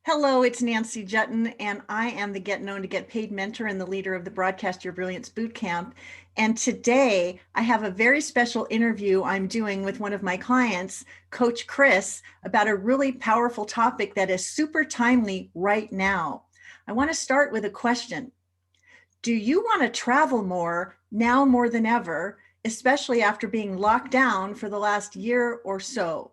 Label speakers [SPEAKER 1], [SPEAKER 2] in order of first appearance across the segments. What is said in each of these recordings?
[SPEAKER 1] Hello, it's Nancy Juetten, and I am the Get Known to Get Paid mentor and the leader of the Broadcast Your Brilliance Bootcamp. And today I have a very special interview I'm doing with one of my clients, Coach Chris, about a really powerful topic that is super timely right now. I want to start with a question. Do you want to travel more now more than ever, especially after being locked down for the last year or so?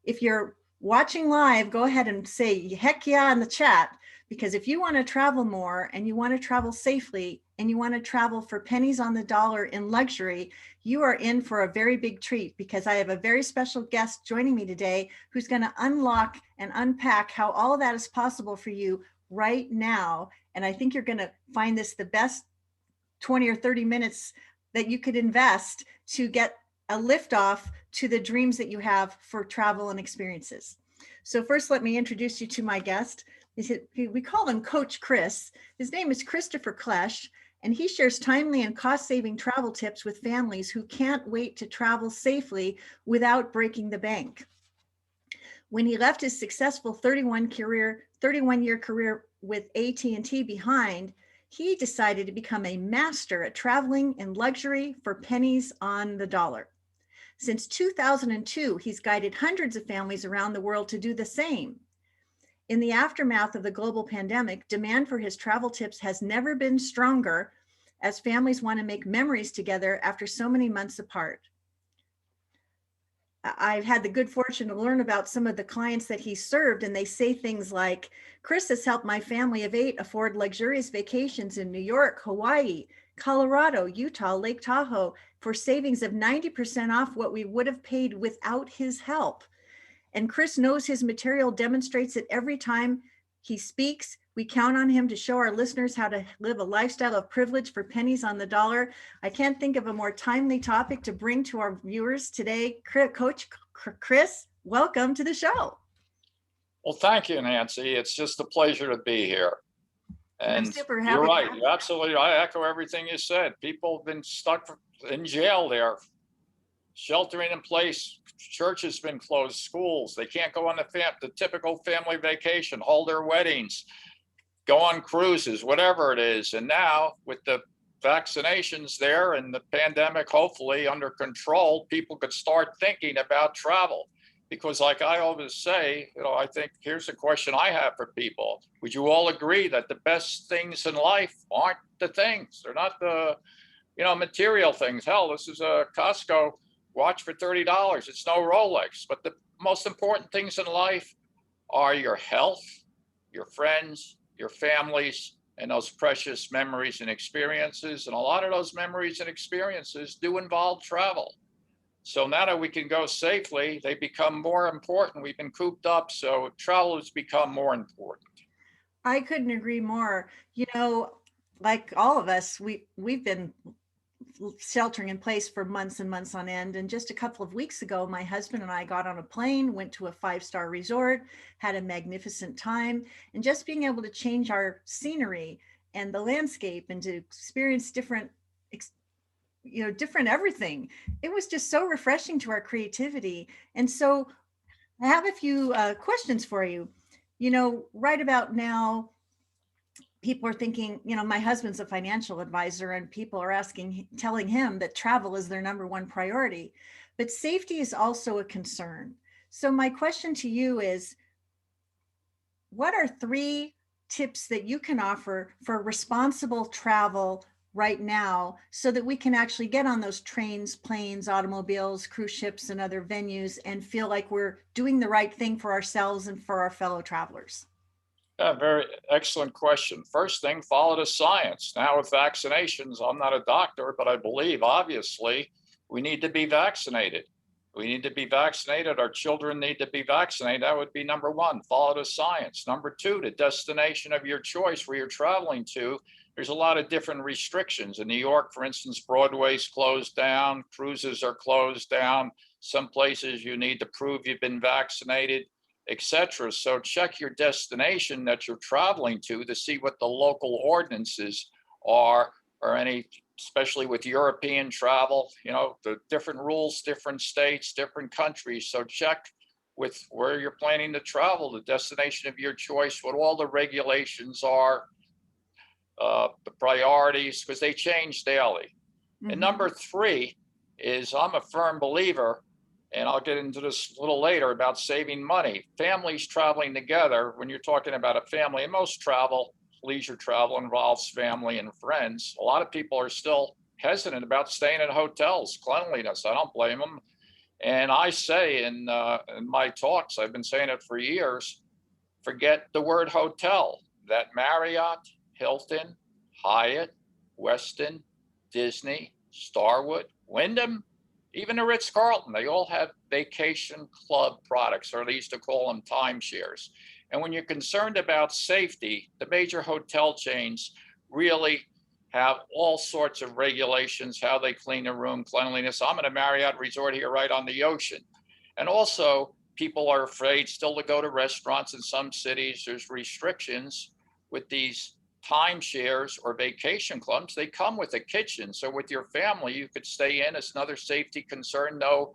[SPEAKER 1] If you're watching live, go ahead and say heck yeah in the chat, because if you want to travel more and you want to travel safely and you want to travel for pennies on the dollar in luxury, you are in for a very big treat, because I have a very special guest joining me today who's going to unlock and unpack how all of that is possible for you right now. And I think you're going to find this the best 20 or 30 minutes that you could invest to get a liftoff to the dreams that you have for travel and experiences. So first, let me introduce you to my guest. We call him Coach Chris. His name is Christopher Klesh, and he shares timely and cost-saving travel tips with families who can't wait to travel safely without breaking the bank. When he left his successful 31-year career with AT&T behind, he decided to become a master at traveling in luxury for pennies on the dollar. Since 2002, he's guided hundreds of families around the world to do the same. In the aftermath of the global pandemic, demand for his travel tips has never been stronger, as families want to make memories together after so many months apart. I've had the good fortune to learn about some of the clients that he served, and they say things like, Chris has helped my family of 8 afford luxurious vacations in New York, Hawaii, Colorado, Utah, Lake Tahoe for savings of 90% off what we would have paid without his help. And Chris knows his material demonstrates it every time he speaks. We count on him to show our listeners how to live a lifestyle of privilege for pennies on the dollar. I can't think of a more timely topic to bring to our viewers today. Coach Chris, welcome to the show.
[SPEAKER 2] Well, thank you, Nancy. It's just a pleasure to be here. And
[SPEAKER 1] I'm super happy.
[SPEAKER 2] You're right. You're absolutely. I echo everything you said. People have been stuck in jail there, sheltering in place. Church has been closed. Schools, they can't go on the typical family vacation, hold their weddings, go on cruises, whatever it is. And now with the vaccinations there and the pandemic hopefully under control, people could start thinking about travel. Because like I always say, I think here's a question I have for people. Would you all agree that the best things in life aren't the things? They're not the, material things. Hell, this is a Costco watch for $30. It's no Rolex. But the most important things in life are your health, your friends, your families, and those precious memories and experiences. And a lot of those memories and experiences do involve travel. So now that we can go safely, they become more important. We've been cooped up, so travel has become more important.
[SPEAKER 1] I couldn't agree more. Like all of us, we've been sheltering in place for months and months on end. And just a couple of weeks ago, my husband and I got on a plane, went to a 5-star resort, had a magnificent time, and just being able to change our scenery and the landscape and to experience different everything. It was just so refreshing to our creativity. And so I have a few questions for you. Right about now, people are thinking, my husband's a financial advisor, and people are telling him that travel is their number one priority, but safety is also a concern. So my question to you is, what are 3 tips that you can offer for responsible travel right now so that we can actually get on those trains, planes, automobiles, cruise ships, and other venues and feel like we're doing the right thing for ourselves and for our fellow travelers?
[SPEAKER 2] Yeah, very excellent question. First thing, follow the science. Now with vaccinations, I'm not a doctor, but I believe obviously we need to be vaccinated. We need to be vaccinated. Our children need to be vaccinated. That would be number 1, follow the science. Number 2, the destination of your choice where you're traveling to. There's a lot of different restrictions. In New York, for instance, Broadway's closed down, cruises are closed down. Some places you need to prove you've been vaccinated, etc. So check your destination that you're traveling to see what the local ordinances are, or any, especially with European travel, the different rules, different states, different countries. So check with where you're planning to travel, the destination of your choice, what all the regulations are, the priorities, because they change daily. And number three is, I'm a firm believer, and I'll get into this a little later, about saving money. Families traveling together, when you're talking about a family, and most travel, leisure travel, involves family and friends. A lot of people are still hesitant about staying in hotels, cleanliness. I don't blame them. And I say in my talks, I've been saying it for years, forget the word hotel. That Marriott, Hilton, Hyatt, Westin, Disney, Starwood, Wyndham, even the Ritz-Carlton, they all have vacation club products, or they used to call them timeshares. And when you're concerned about safety, the major hotel chains really have all sorts of regulations, how they clean the room, cleanliness. I'm in a Marriott resort here right on the ocean. And also, people are afraid still to go to restaurants in some cities. There's restrictions with these timeshares or vacation clubs. They come with a kitchen. So with your family, you could stay in. It's another safety concern. No,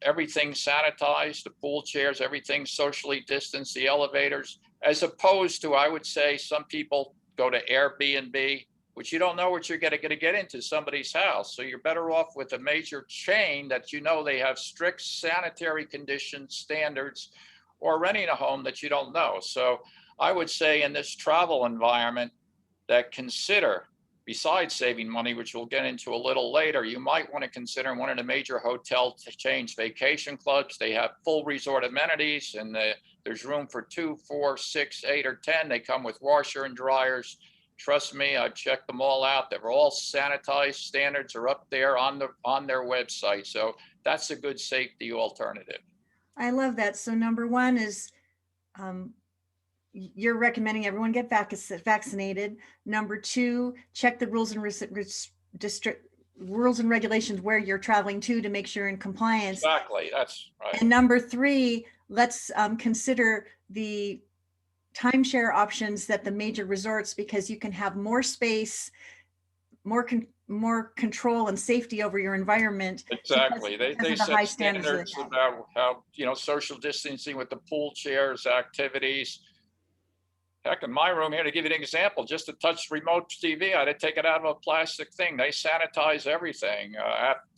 [SPEAKER 2] everything sanitized, the pool chairs, everything socially distanced, the elevators, as opposed to, I would say, some people go to Airbnb, which you don't know what you're going to get into somebody's house. So you're better off with a major chain that you know they have strict sanitary conditions, standards, or renting a home that you don't know. So I would say in this travel environment, that consider, besides saving money, which we'll get into a little later, you might want to consider one of the major hotel chains vacation clubs. They have full resort amenities, and there's room for 2, 4, 6, 8, or 10. They come with washer and dryers. Trust me, I've checked them all out. They're all sanitized. Standards are up there on their website. So that's a good safety alternative.
[SPEAKER 1] I love that. So number one is, you're recommending everyone get vaccinated. Number two, check the rules and rules and regulations where you're traveling to make sure you're in compliance.
[SPEAKER 2] Exactly, that's right.
[SPEAKER 1] And number three, let's consider the timeshare options that the major resorts, because you can have more space, more control and safety over your environment.
[SPEAKER 2] Exactly. They
[SPEAKER 1] the
[SPEAKER 2] set
[SPEAKER 1] high
[SPEAKER 2] standards about how, social distancing with the pool chairs, activities. Heck, in my room here, to give you an example, just to touch remote TV, I had to take it out of a plastic thing. They sanitize everything.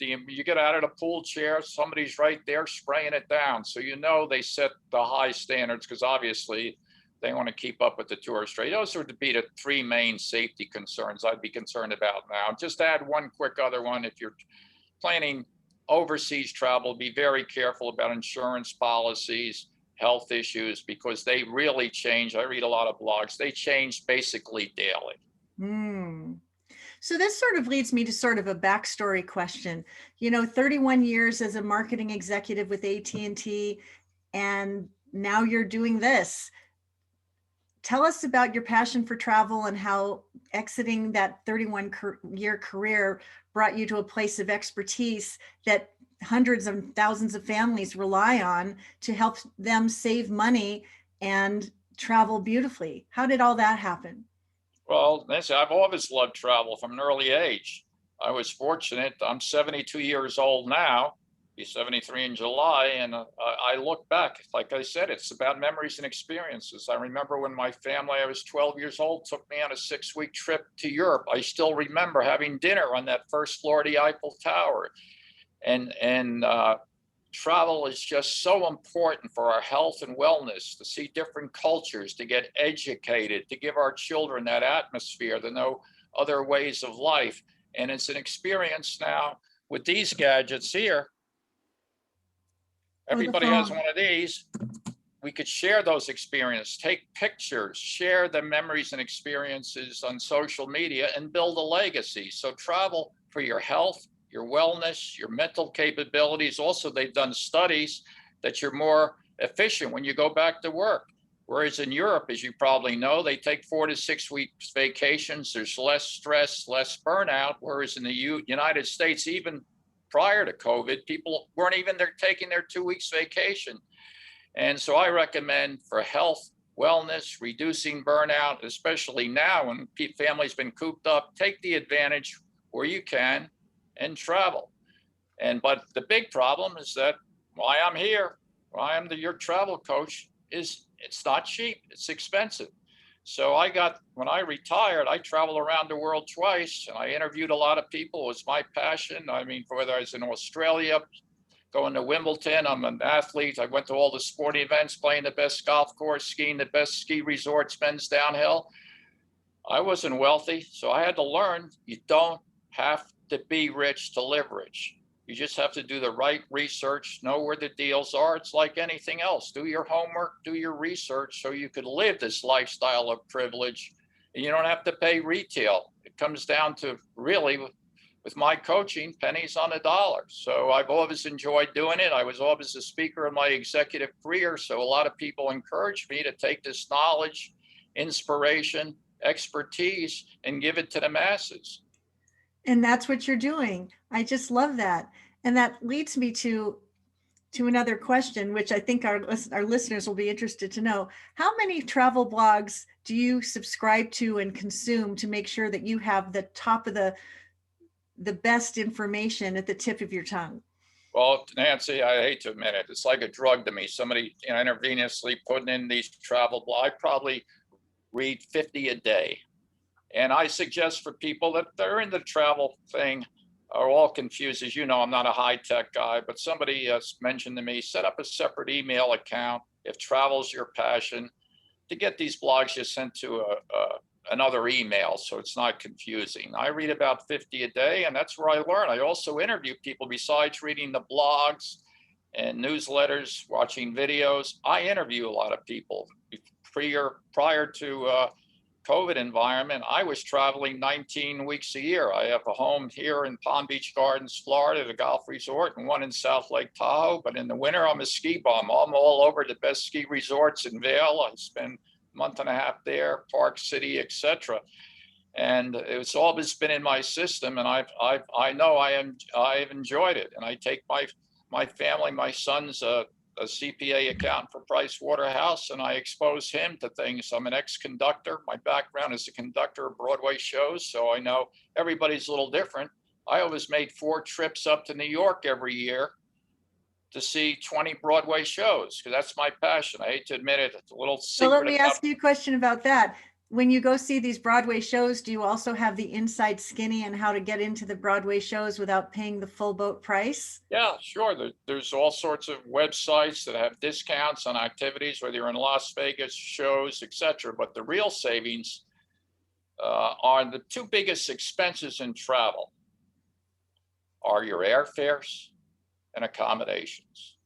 [SPEAKER 2] You get out of the pool chair, somebody's right there spraying it down. So they set the high standards, because obviously they want to keep up with the tourist rate. Those would be the three main safety concerns I'd be concerned about now. Just add one quick other one. If you're planning overseas travel, be very careful about insurance policies, health issues, because they really change. I read a lot of blogs. They change basically daily.
[SPEAKER 1] So this sort of leads me to sort of a backstory question. 31 years as a marketing executive with AT&T, and now you're doing this. Tell us about your passion for travel and how exiting that 31-year career brought you to a place of expertise that hundreds of thousands of families rely on to help them save money and travel beautifully. How did all that happen?
[SPEAKER 2] Well, I've always loved travel from an early age. I was fortunate. I'm 72 years old now, be 73 in July. And I look back, like I said, it's about memories and experiences. I remember when my family, I was 12 years old, took me on a 6-week trip to Europe. I still remember having dinner on that first floor of the Eiffel Tower. And travel is just so important for our health and wellness, to see different cultures, to get educated, to give our children that atmosphere, to know other ways of life. And it's an experience now with these gadgets here. Everybody has one of these. We could share those experiences, take pictures, share the memories and experiences on social media, and build a legacy. So travel for your health, your wellness, your mental capabilities. Also, they've done studies that you're more efficient when you go back to work. Whereas in Europe, as you probably know, they take 4 to 6 weeks vacations. There's less stress, less burnout. Whereas in the United States, even prior to COVID, people weren't even taking their 2 weeks vacation. And so I recommend, for health, wellness, reducing burnout, especially now when families been cooped up, take the advantage where you can and travel. But the big problem is that why I'm here, when I am your travel coach, is it's not cheap, it's expensive. So when I retired, I traveled around the world twice and I interviewed a lot of people. It was my passion. I mean, whether I was in Australia, going to Wimbledon, I'm an athlete. I went to all the sporting events, playing the best golf course, skiing the best ski resorts, men's downhill. I wasn't wealthy, so I had to learn you don't have to be rich to live rich. You just have to do the right research, know where the deals are. It's like anything else. Do your homework, do your research so you could live this lifestyle of privilege and you don't have to pay retail. It comes down to really, with my coaching, pennies on the dollar. So I've always enjoyed doing it. I was always a speaker in my executive career. So a lot of people encouraged me to take this knowledge, inspiration, expertise, and give it to the masses.
[SPEAKER 1] And that's what you're doing. I just love that. And that leads me to another question, which I think our listeners will be interested to know. How many travel blogs do you subscribe to and consume to make sure that you have the top of the best information at the tip of your tongue?
[SPEAKER 2] Well, Nancy, I hate to admit it. It's like a drug to me. Somebody intravenously putting in these travel blogs. I probably read 50 a day. And I suggest for people that they're in the travel thing are all confused. As you know, I'm not a high-tech guy, but somebody mentioned to me, set up a separate email account if travel's your passion to get these blogs just sent to another email so it's not confusing. I read about 50 a day, and that's where I learn. I also interview people besides reading the blogs and newsletters, watching videos. I interview a lot of people. Prior to COVID environment, I was traveling 19 weeks a year. I have a home here in Palm Beach Gardens, Florida, the golf resort, and one in South Lake Tahoe. But in the winter, I'm a ski bum. I'm all over the best ski resorts in Vail. I spend a month and a half there, Park City, etc. And it's always been in my system, and I know I've enjoyed it. And I take my family, my son's a CPA accountant for Price Waterhouse, and I expose him to things. I'm an ex-conductor. My background is a conductor of Broadway shows, so I know everybody's a little different. I always made 4 trips up to New York every year to see 20 Broadway shows, because that's my passion. I hate to admit it. It's a little secret.
[SPEAKER 1] So let me ask you a question about that. When you go see these Broadway shows, do you also have the inside skinny and how to get into the Broadway shows without paying the full boat price?
[SPEAKER 2] Yeah, sure. There's all sorts of websites that have discounts on activities, whether you're in Las Vegas, shows, etc. But the real savings are the 2 biggest expenses in travel are your airfares and accommodations.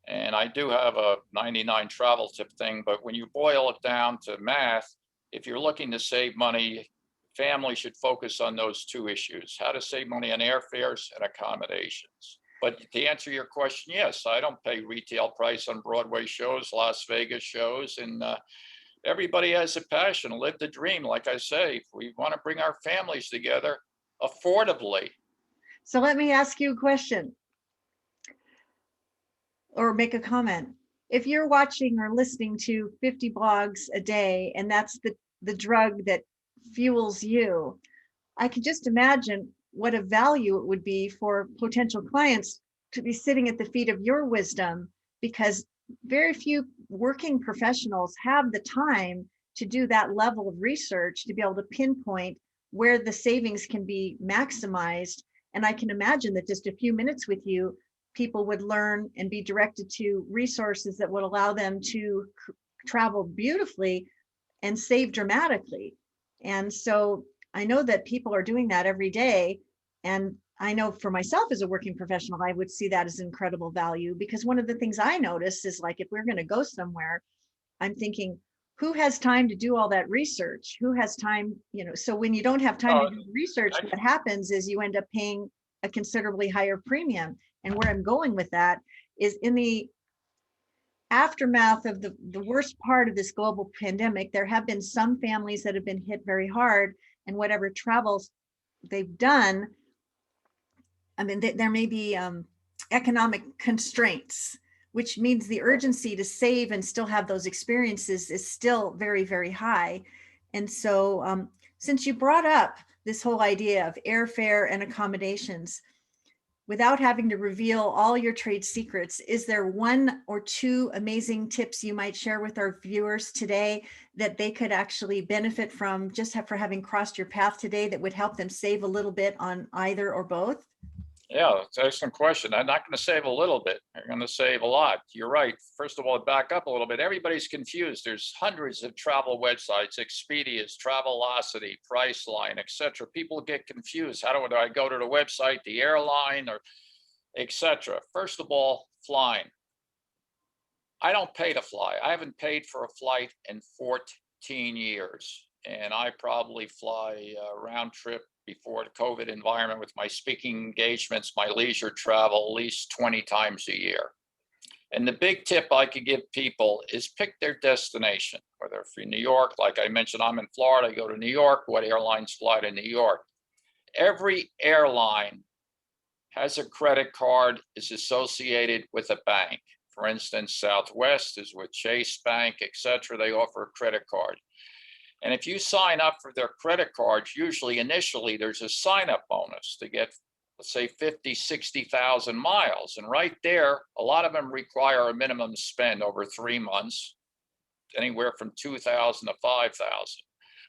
[SPEAKER 2] And I do have a 99 travel tip thing, but when you boil it down to math, if you're looking to save money, family should focus on those 2 issues, how to save money on airfares and accommodations. But to answer your question, yes, I don't pay retail price on Broadway shows, Las Vegas shows, and everybody has a passion, live the dream. Like I say, we want to bring our families together affordably.
[SPEAKER 1] So let me ask you a question or make a comment. If you're watching or listening to 50 blogs a day, and that's the drug that fuels you, I can just imagine what a value it would be for potential clients to be sitting at the feet of your wisdom, because very few working professionals have the time to do that level of research to be able to pinpoint where the savings can be maximized. And I can imagine that just a few minutes with you, people would learn and be directed to resources that would allow them to travel beautifully and save dramatically. And so I know that people are doing that every day. And I know for myself as a working professional, I would see that as incredible value, because one of the things I notice is, like, if we're going to go somewhere, I'm thinking, who has time to do all that research? Who has time, so when you don't have time to do research, what happens is you end up paying a considerably higher premium. And where I'm going with that is, in the aftermath of the worst part of this global pandemic, there have been some families that have been hit very hard, and whatever travels they've done, I mean, there may be economic constraints, which means the urgency to save and still have those experiences is still very, very high. And so since you brought up this whole idea of airfare and accommodations, without having to reveal all your trade secrets, is there one or two amazing tips you might share with our viewers today that they could actually benefit from just for having crossed your path today that would help them save a little bit on either or both?
[SPEAKER 2] Yeah, that's an excellent question. I'm not going to save a little bit. I'm going to save a lot. You're right. First of all, back up a little bit. Everybody's confused. There's hundreds of travel websites, Expedia's, Travelocity, Priceline, etc. People get confused. How do I go to the website, the airline, or etc.? First of all, flying. I don't pay to fly. I haven't paid for a flight in 14 years. And I probably fly round trip before the COVID environment with my speaking engagements, my leisure travel, at least 20 times a year. And the big tip I could give people is pick their destination, whether if you're in New York, like I mentioned, I'm in Florida, I go to New York, what airlines fly to New York? Every airline has a credit card, is associated with a bank. For instance, Southwest is with Chase Bank, etc. They offer a credit card. And if you sign up for their credit cards, usually initially there's a sign-up bonus to get, let's say, 50, 60,000 miles. And right there, a lot of them require a minimum spend over 3 months, anywhere from 2,000 to 5,000.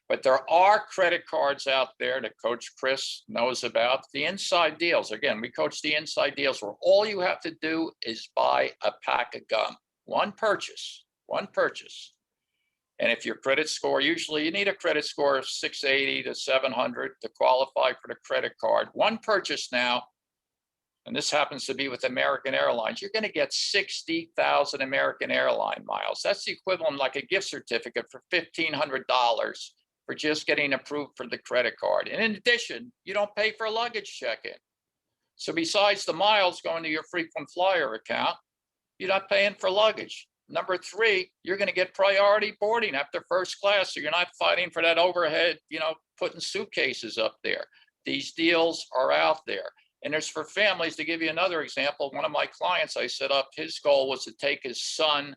[SPEAKER 2] But there are credit cards out there that Coach Chris knows about, the inside deals. Again, we coach the inside deals where all you have to do is buy a pack of gum. One purchase. And if your credit score, usually you need a credit score of 680 to 700 to qualify for the credit card. One purchase now, and this happens to be with American Airlines, you're going to get 60,000 American Airline miles. That's the equivalent like a gift certificate for $1,500 for just getting approved for the credit card. And in addition, you don't pay for a luggage check-in. So besides the miles going to your frequent flyer account, you're not paying for luggage. Number 3, you're going to get priority boarding after first class. So you're not fighting for that overhead, putting suitcases up there. These deals are out there. And there's for families. To give you another example, one of my clients I set up, his goal was to take his son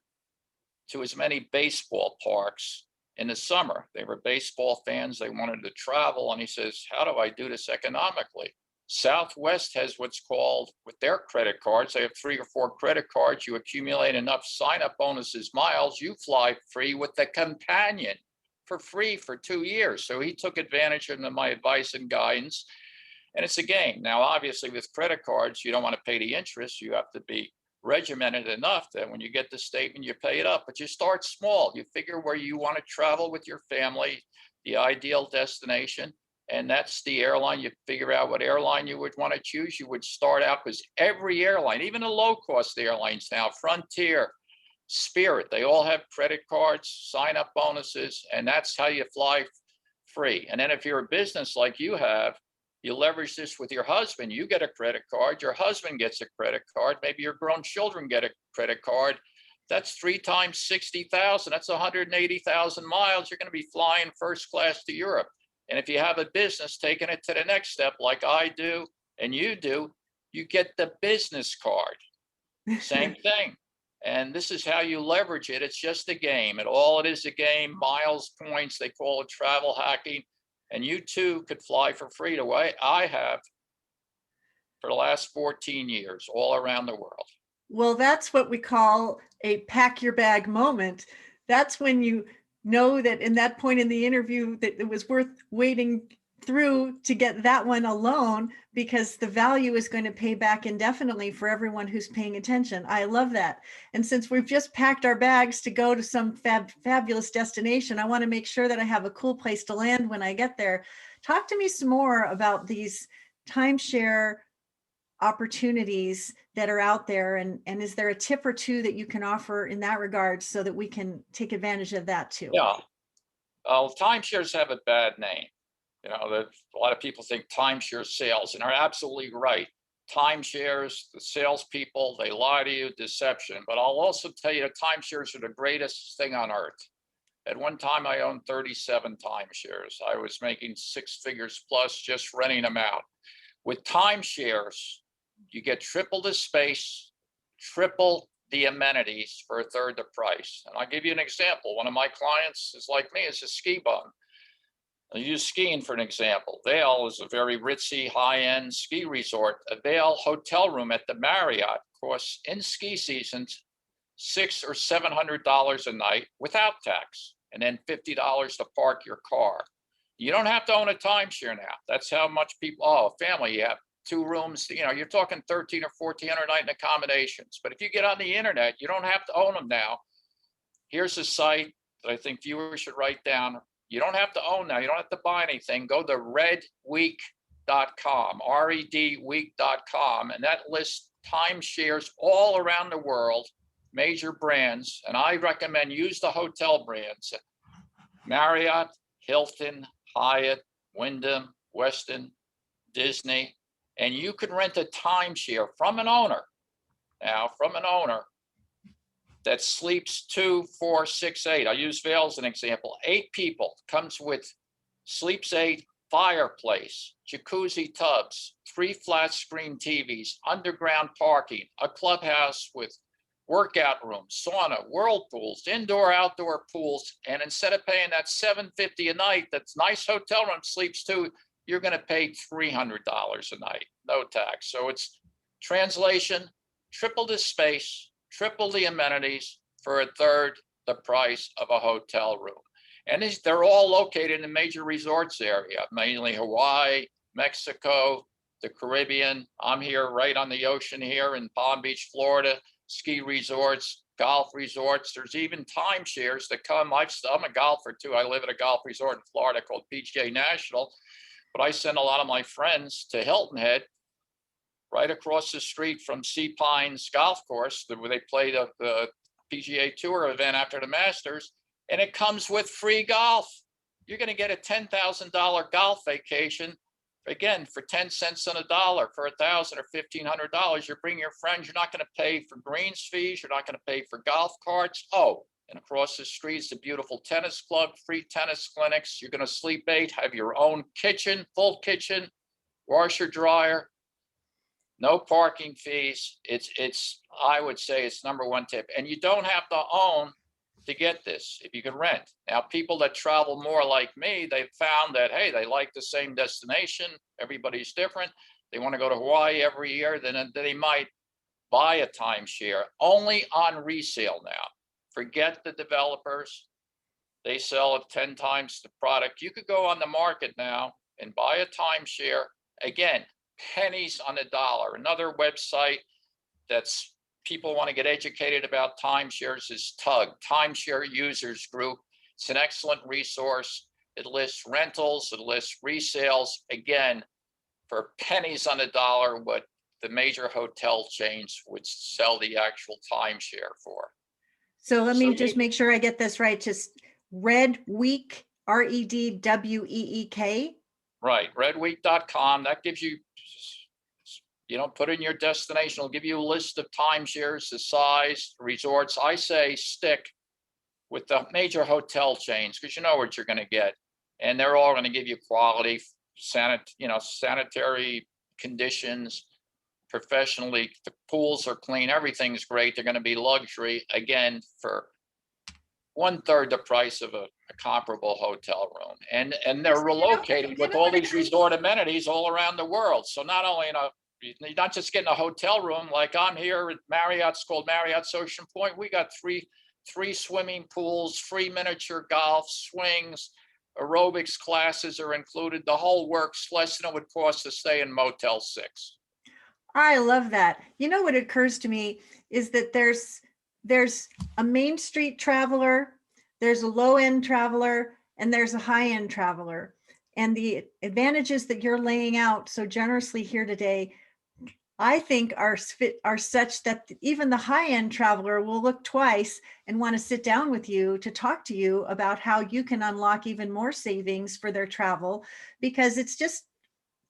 [SPEAKER 2] to as many baseball parks in the summer. They were baseball fans. They wanted to travel. And he says, how do I do this economically? Southwest has what's called, with their credit cards, they have 3 or 4 credit cards. You accumulate enough sign-up bonuses, miles, you fly free with the companion for free for 2 years. So he took advantage of my advice and guidance. And it's a game. Now, obviously, with credit cards, you don't want to pay the interest. You have to be regimented enough that when you get the statement, you pay it up. But you start small. You figure where you want to travel with your family, the ideal destination. And that's the airline. You figure out what airline you would want to choose. You would start out, because every airline, even the low-cost airlines now, Frontier, Spirit, they all have credit cards, sign-up bonuses, and that's how you fly free. And then if you're a business like you have, you leverage this with your husband. You get a credit card. Your husband gets a credit card. Maybe your grown children get a credit card. That's 3 times 60,000. That's 180,000 miles. You're going to be flying first class to Europe. And if you have a business taking it to the next step, like I do and you do, you get the business card. Same thing. And this is how you leverage it. It's just a game. And all it is a game, miles, points, they call it travel hacking. And you too could fly for free the way I have for the last 14 years all around the world.
[SPEAKER 1] Well, that's what we call a pack your bag moment. That's when you know that in that point in the interview that it was worth waiting through to get that one alone, because the value is going to pay back indefinitely for everyone who's paying attention. I love that. And since we've just packed our bags to go to some fabulous destination, I want to make sure that I have a cool place to land when I get there. Talk to me some more about these timeshare opportunities that are out there, and is there a tip or two that you can offer in that regard so that we can take advantage of that too?
[SPEAKER 2] Yeah. Timeshares have a bad name. A lot of people think timeshare sales, and are absolutely right. Timeshares, the salespeople, they lie to you, deception. But I'll also tell you that timeshares are the greatest thing on earth. At one time, I owned 37 timeshares. I was making 6 figures plus just renting them out. With timeshares, you get triple the space, triple the amenities for a third the price. And I'll give you an example. One of my clients is like me, is a ski bum. I'll use skiing for an example. Vail is a very ritzy, high-end ski resort. A Vail hotel room at the Marriott costs in ski seasons $600 or $700 a night without tax, and then $50 to park your car. You don't have to own a timeshare now. That's how much people, oh, family, you have 2 rooms, you know, you're talking 13 or 1400 night in accommodations. But if you get on the internet, you don't have to own them now. Here's a site that I think viewers should write down. You don't have to own now. You don't have to buy anything. Go to redweek.com, redweek.com, and that lists timeshares all around the world, major brands. And I recommend use the hotel brands: Marriott, Hilton, Hyatt, Wyndham, Westin, Disney. And you can rent a timeshare from an owner. Now, from an owner that sleeps 2, 4, 6, 8. I use Vail as an example. 8 people, comes with sleeps 8, fireplace, jacuzzi tubs, 3 flat screen TVs, underground parking, a clubhouse with workout rooms, sauna, whirlpools, indoor, outdoor pools. And instead of paying that $750 a night, that's nice hotel room sleeps 2, you're going to pay $300 a night, no tax. So it's translation, triple the space, triple the amenities for a third the price of a hotel room. And they're all located in major resorts area, mainly Hawaii, Mexico, the Caribbean. I'm here right on the ocean here in Palm Beach, Florida, ski resorts, golf resorts. There's even timeshares that come. I'm a golfer too. I live at a golf resort in Florida called PGA National, but I send a lot of my friends to Hilton Head, right across the street from Sea Pines Golf Course, where they play the PGA Tour event after the Masters, and it comes with free golf. You're going to get a $10,000 golf vacation, again, for 10 cents on a dollar, for $1,000 or $1,500. You bring your friends. You're not going to pay for greens fees. You're not going to pay for golf carts. Oh, and across the street is the beautiful tennis club, free tennis clinics. You're going to sleep 8, have your own kitchen, full kitchen, washer, dryer. No parking fees. It's I would say it's #1 tip. And you don't have to own to get this if you can rent. Now, people that travel more like me, they've found that, hey, they like the same destination. Everybody's different. They want to go to Hawaii every year. Then they might buy a timeshare only on resale now. Forget the developers. They sell at 10 times the product. You could go on the market now and buy a timeshare. Again, pennies on the dollar. Another website that's people want to get educated about timeshares is TUG, Timeshare Users Group. It's an excellent resource. It lists rentals, it lists resales, again, for pennies on the dollar, what the major hotel chains would sell the actual timeshare for.
[SPEAKER 1] So let me just make sure I get this right. Just Redweek, REDWEEK.
[SPEAKER 2] Right, redweek.com. That gives you, put in your destination. It'll give you a list of timeshares, the size, resorts. I say stick with the major hotel chains because you know what you're going to get. And they're all going to give you quality, sanitary conditions, professionally. The pools are clean. Everything's great. They're going to be luxury, again, for 1/3 the price of a comparable hotel room. And they're relocated with all these resort amenities all around the world. So not only you're not just getting a hotel room like I'm here at Marriott's, called Marriott's Ocean Point. We got three swimming pools, free miniature golf, swings, aerobics classes are included. The whole works, less than it would cost to stay in Motel 6.
[SPEAKER 1] I love that. You know what occurs to me is that there's a Main Street traveler, there's a low-end traveler, and there's a high-end traveler. And the advantages that you're laying out so generously here today, I think are such that even the high-end traveler will look twice and want to sit down with you to talk to you about how you can unlock even more savings for their travel, because it's just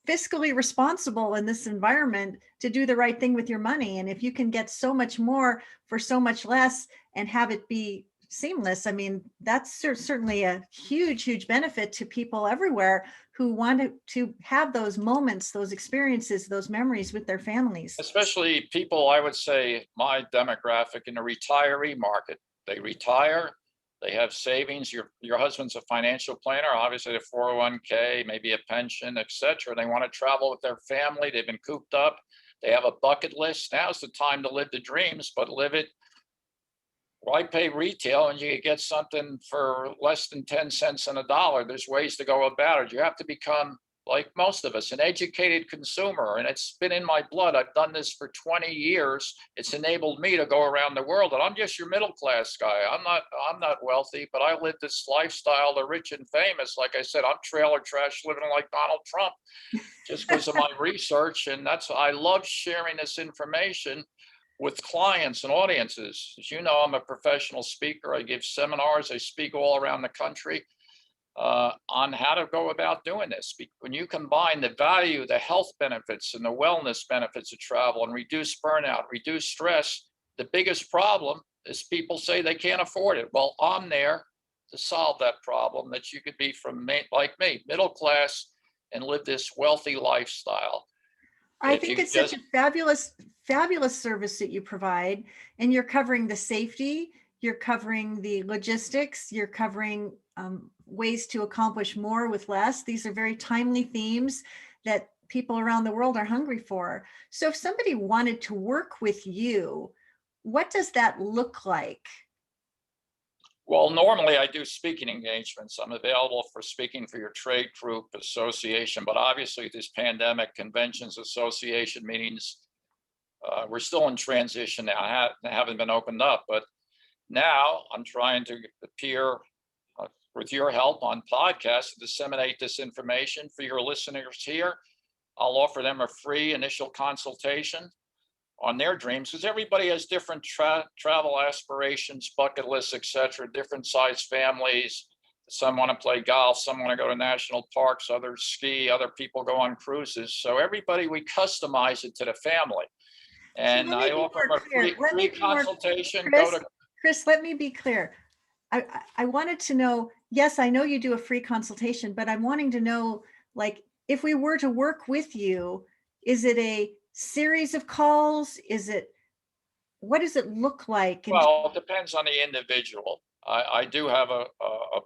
[SPEAKER 1] fiscally responsible in this environment to do the right thing with your money. And if you can get so much more for so much less and have it be seamless, I mean, that's certainly a huge benefit to people everywhere who want to have those moments, those experiences, those memories with their families.
[SPEAKER 2] Especially people, I would say, my demographic in the retiree market. They retire, They have savings. Your husband's a financial planner, obviously a 401k, maybe a pension, etc. They want to travel with their family. They've been cooped up. They have a bucket list. Now's the time to live the dreams, but live it. Why pay retail and you could get something for less than 10 cents on a dollar? There's ways to go about it. You have to become, like most of us, an educated consumer. And it's been in my blood. I've done this for 20 years. It's enabled me to go around the world. And I'm just your middle class guy. I'm not wealthy, but I live this lifestyle, the rich and famous. Like I said, I'm trailer trash living like Donald Trump just because of my research. And I love sharing this information with clients and audiences. As you know, I'm a professional speaker. I give seminars. I speak all around the country on how to go about doing this. When you combine the value, the health benefits, and the wellness benefits of travel and reduce burnout, reduce stress, the biggest problem is people say they can't afford it. Well, I'm there to solve that problem, that you could be like me, middle class, and live this wealthy lifestyle.
[SPEAKER 1] I think it's such a fabulous service that you provide, and you're covering the safety, you're covering the logistics, you're covering ways to accomplish more with less. These are very timely themes that people around the world are hungry for. So if somebody wanted to work with you, what does that look like?
[SPEAKER 2] Well, normally I do speaking engagements. I'm available for speaking for your trade group, association, but obviously this pandemic, conventions, association meetings, we're still in transition now. Haven't been opened up, but now I'm trying to appear with your help on podcasts to disseminate this information for your listeners here. I'll offer them a free initial consultation on their dreams, because everybody has different travel aspirations, bucket lists, etc., different size families. Some want to play golf, some want to go to national parks, others ski, other people go on cruises. So everybody, we customize it to the family. And I offer a free consultation.
[SPEAKER 1] Chris, let me be clear. I wanted to know, yes, I know you do a free consultation, but I'm wanting to know, like, if we were to work with you, is it a series of calls? What does it look like?
[SPEAKER 2] Well, it depends on the individual. I do have a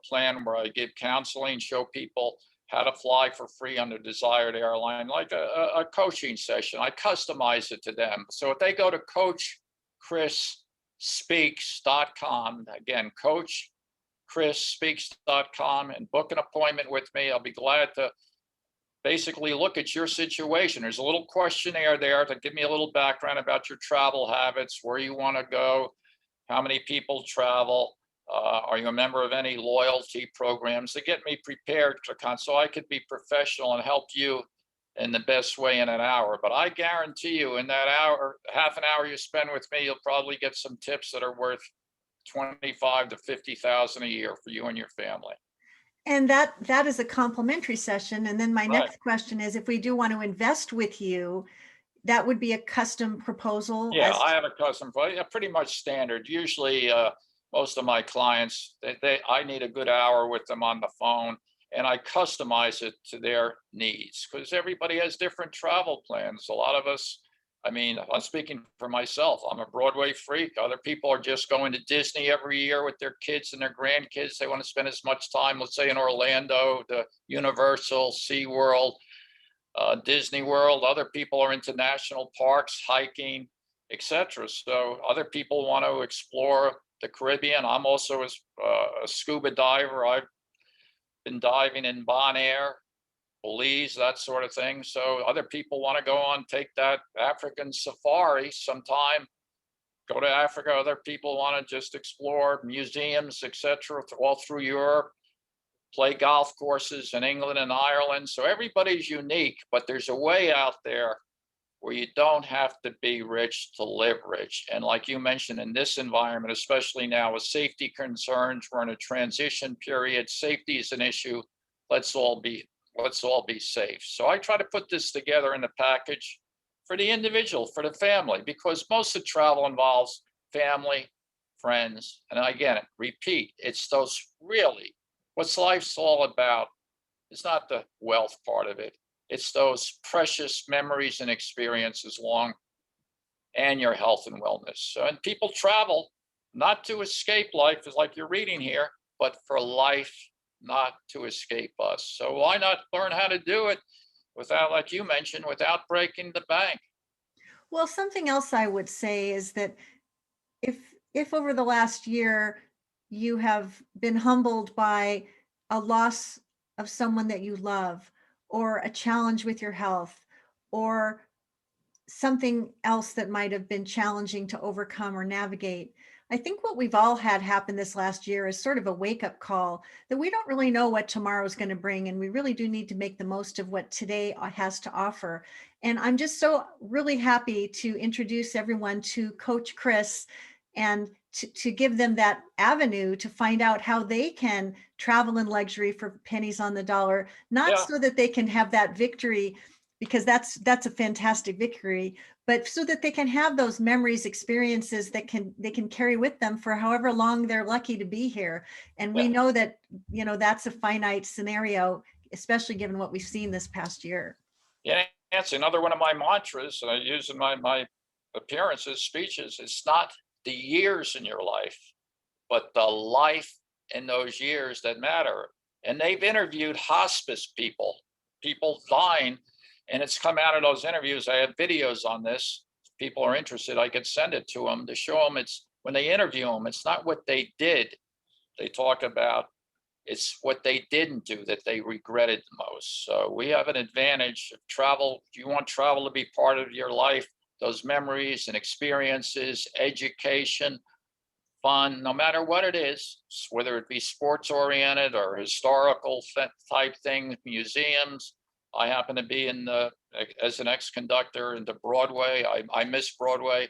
[SPEAKER 2] plan where I give counseling, show people how to fly for free on their desired airline, like a coaching session. I customize it to them. So if they go to CoachChrisSpeaks.com, again, CoachChrisSpeaks.com, and book an appointment with me, I'll be glad to basically look at your situation. There's a little questionnaire there to give me a little background about your travel habits, where you want to go, how many people travel, are you a member of any loyalty programs, to get me prepared so I could be professional and help you in the best way in an hour. But I guarantee you, in that hour, half an hour you spend with me, you'll probably get some tips that are worth $25,000 to $50,000 a year for you and your family.
[SPEAKER 1] And that is a complimentary session. And then my next question is, if we do want to invest with you, that would be a custom proposal?
[SPEAKER 2] Yeah, I have a custom, pretty much standard. Usually most of my clients, I need a good hour with them on the phone, and I customize it to their needs, because everybody has different travel plans. A lot of us, I'm speaking for myself. I'm a Broadway freak. Other people are just going to Disney every year with their kids and their grandkids. They want to spend as much time, let's say, in Orlando, to Universal, SeaWorld, Disney World. Other people are into national parks, hiking, etc. So other people want to explore the Caribbean. I'm also a scuba diver. I've been diving in Bonaire, Belize, that sort of thing. So other people want to take that African safari sometime, go to Africa. Other people want to just explore museums, etc., all through Europe, play golf courses in England and Ireland. So everybody's unique, but there's a way out there where you don't have to be rich to live rich. And like you mentioned, in this environment, especially now with safety concerns, we're in a transition period. Safety is an issue. Let's all be safe. So I try to put this together in a package for the individual, for the family, because most of travel involves family, friends. And again, repeat, it's those really, what's life's all about is not the wealth part of it. It's those precious memories and experiences and your health and wellness. So, and people travel not to escape life, is like you're reading here, but for life not to escape us. So why not learn how to do it without, like you mentioned, without breaking the bank?
[SPEAKER 1] Well, something else I would say is that if over the last year you have been humbled by a loss of someone that you love, or a challenge with your health, or something else that might have been challenging to overcome or navigate. I think what we've all had happen this last year is sort of a wake up call that we don't really know what tomorrow is going to bring. And we really do need to make the most of what today has to offer. And I'm just so really happy to introduce everyone to Coach Chris and to give them that avenue to find out how they can travel in luxury for pennies on the dollar, not
[SPEAKER 2] Yeah,
[SPEAKER 1] so that they can have that victory, because that's a fantastic victory, but so that they can have those memories, experiences that they can carry with them for however long they're lucky to be here. And we
[SPEAKER 2] yeah.
[SPEAKER 1] know that, that's a finite scenario, especially given what we've seen this past year.
[SPEAKER 2] Yeah, that's another one of my mantras that I use in my appearances, speeches. It's not the years in your life, but the life in those years that matter. And they've interviewed hospice people, people dying, and it's come out of those interviews. I have videos on this. If people are interested, I could send it to them to show them it's when they interview them, it's not what they did. They talk about it's what they didn't do that they regretted the most. So we have an advantage of travel. If you want travel to be part of your life, those memories and experiences, education, fun, no matter what it is, whether it be sports oriented or historical type thing, museums. I happen to be as an ex-conductor into Broadway. I miss Broadway.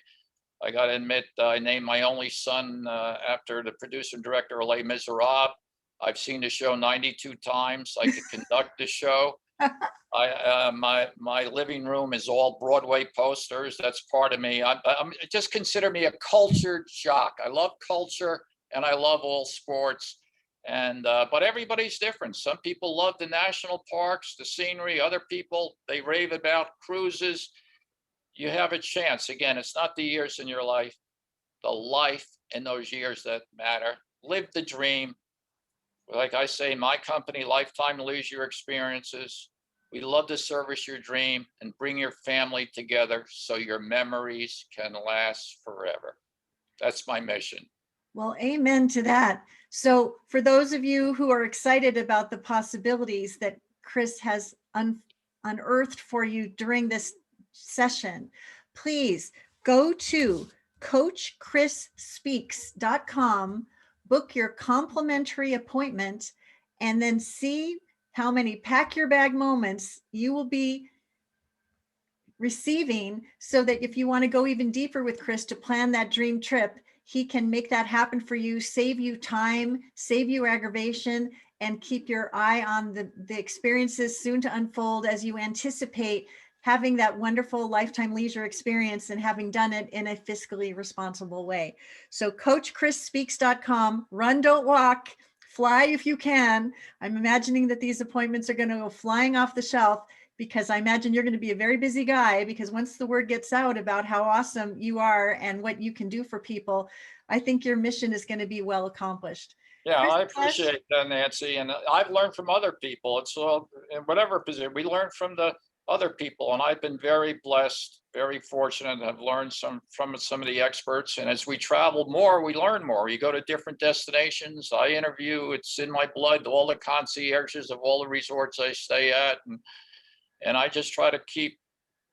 [SPEAKER 2] I got to admit, I named my only son after the producer and director of Les Miserables. I've seen the show 92 times. I could conduct the show. My living room is all Broadway posters. That's part of me. I'm just consider me a cultured jock. I love culture and I love all sports. And but everybody's different. Some people love the national parks, the scenery. Other people, they rave about cruises. You have a chance. Again, it's not the years in your life, the life in those years that matter. Live the dream. Like I say, my company, Lifetime Leisure Experiences, we love to service your dream and bring your family together so your memories can last forever. That's my mission.
[SPEAKER 1] Well, amen to that. So for those of you who are excited about the possibilities that Chris has unearthed for you during this session, please go to coachchrisspeaks.com, book your complimentary appointment, and then see how many pack your bag moments you will be receiving, so that if you want to go even deeper with Chris to plan that dream trip, he can make that happen for you, save you time, save you aggravation, and keep your eye on the experiences soon to unfold as you anticipate having that wonderful lifetime leisure experience and having done it in a fiscally responsible way. So coachchrisspeaks.com, run, don't walk, fly if you can. I'm imagining that these appointments are going to go flying off the shelf, because I imagine you're going to be a very busy guy, because once the word gets out about how awesome you are and what you can do for people, I think your mission is going to be well accomplished.
[SPEAKER 2] Yeah,
[SPEAKER 1] Chris
[SPEAKER 2] I
[SPEAKER 1] Klesh,
[SPEAKER 2] appreciate that, Nancy. And I've learned from other people. It's all in whatever position we learn from the other people. And I've been very blessed, very fortunate to have learned from some of the experts. And as we travel more, we learn more. You go to different destinations. I interview, it's in my blood, all the concierges of all the resorts I stay at. And I just try to keep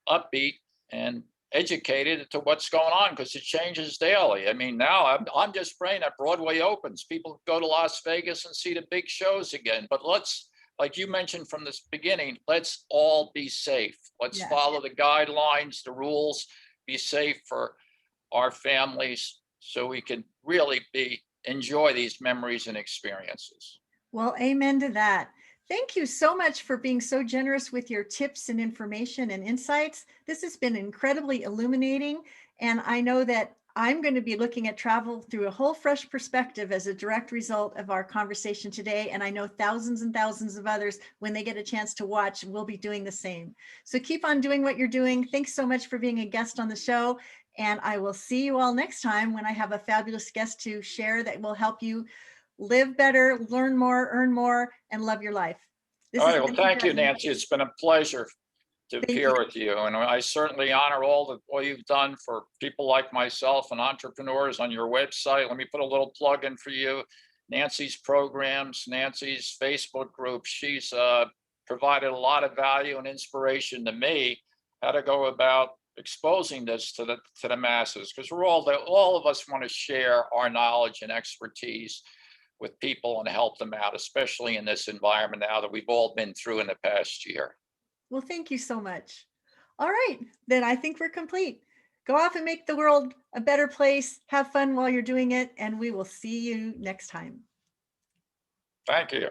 [SPEAKER 2] upbeat and educated to what's going on because it changes daily. I mean, now I'm just praying that Broadway opens. People go to Las Vegas and see the big shows again. But let's, like you mentioned from this beginning, let's all be safe. Let's
[SPEAKER 1] yes.
[SPEAKER 2] follow the guidelines, the rules, be safe for our families so we can really enjoy these memories and experiences.
[SPEAKER 1] Well, amen to that. Thank you so much for being so generous with your tips and information and insights. This has been incredibly illuminating. And I know that I'm going to be looking at travel through a whole fresh perspective as a direct result of our conversation today. And I know thousands and thousands of others, when they get a chance to watch, will be doing the same. So keep on doing what you're doing. Thanks so much for being a guest on the show. And I will see you all next time when I have a fabulous guest to share that will help you live better, learn more, earn more, and love your life. This
[SPEAKER 2] All
[SPEAKER 1] is
[SPEAKER 2] right, well,
[SPEAKER 1] Nancy
[SPEAKER 2] thank you,
[SPEAKER 1] Juetten.
[SPEAKER 2] Nancy. It's been a pleasure to
[SPEAKER 1] Thank you.
[SPEAKER 2] appear with you. And I certainly honor all you've done for people like myself and entrepreneurs on your website. Let me put a little plug in for you. Nancy's programs, Nancy's Facebook group, she's provided a lot of value and inspiration to me how to go about exposing this to the masses, because all of us want to share our knowledge and expertise with people and help them out, especially in this environment now that we've all been through in the past year.
[SPEAKER 1] Well, thank you so much. All right, then I think we're complete. Go off and make the world a better place. Have fun while you're doing it, and we will see you next time.
[SPEAKER 2] Thank you.